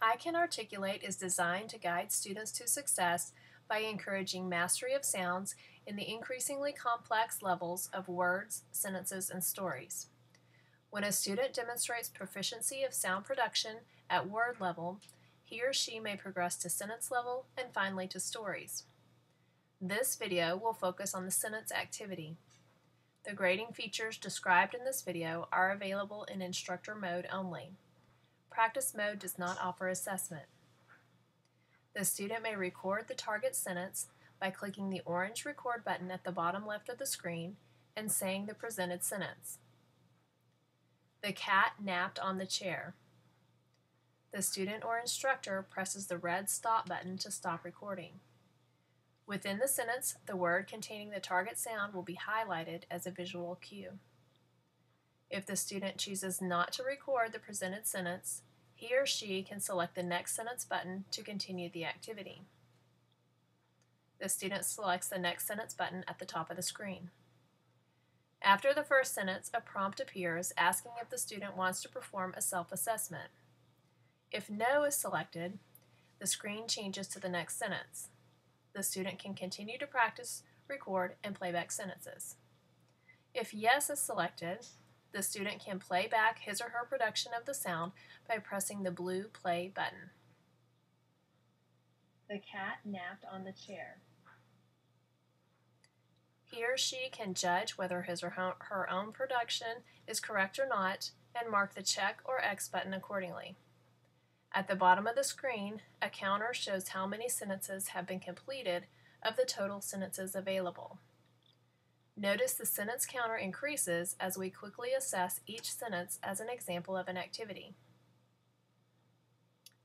I Can Articulate is designed to guide students to success by encouraging mastery of sounds in the increasingly complex levels of words, sentences, and stories. When a student demonstrates proficiency of sound production at word level, he or she may progress to sentence level and finally to stories. This video will focus on the sentence activity. The grading features described in this video are available in instructor mode only. Practice mode does not offer assessment. The student may record the target sentence by clicking the orange record button at the bottom left of the screen and saying the presented sentence. The cat napped on the chair. The student or instructor presses the red stop button to stop recording. Within the sentence, the word containing the target sound will be highlighted as a visual cue. If the student chooses not to record the presented sentence, he or she can select the Next Sentence button to continue the activity. The student selects the Next Sentence button at the top of the screen. After the first sentence, a prompt appears asking if the student wants to perform a self-assessment. If No is selected, the screen changes to the next sentence. The student can continue to practice, record, and play back sentences. If Yes is selected, the student can play back his or her production of the sound by pressing the blue play button. The cat napped on the chair. He or she can judge whether his or her own production is correct or not and mark the check or X button accordingly. At the bottom of the screen, a counter shows how many sentences have been completed of the total sentences available. Notice the sentence counter increases as we quickly assess each sentence as an example of an activity.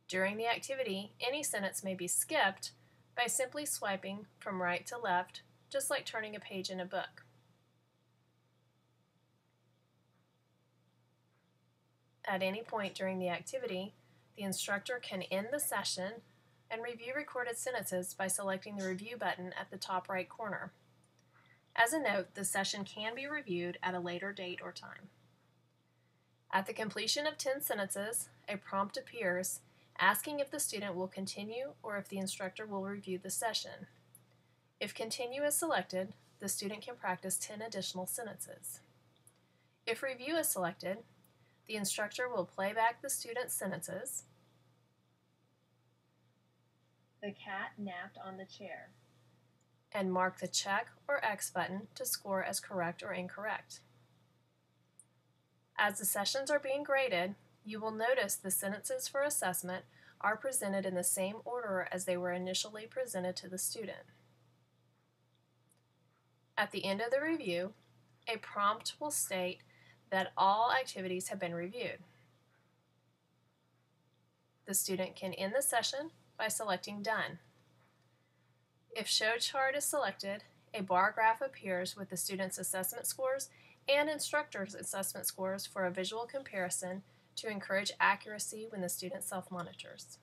During the activity, any sentence may be skipped by simply swiping from right to left, just like turning a page in a book. At any point during the activity, the instructor can end the session and review recorded sentences by selecting the Review button at the top right corner. As a note, the session can be reviewed at a later date or time. At the completion of 10 sentences, a prompt appears asking if the student will continue or if the instructor will review the session. If Continue is selected, the student can practice 10 additional sentences. If Review is selected, the instructor will play back the student's sentences. The cat napped on the chair. And mark the check or X button to score as correct or incorrect. As the sessions are being graded, you will notice the sentences for assessment are presented in the same order as they were initially presented to the student. At the end of the review, a prompt will state that all activities have been reviewed. The student can end the session by selecting Done. If Show Chart is selected, a bar graph appears with the student's assessment scores and instructor's assessment scores for a visual comparison to encourage accuracy when the student self-monitors.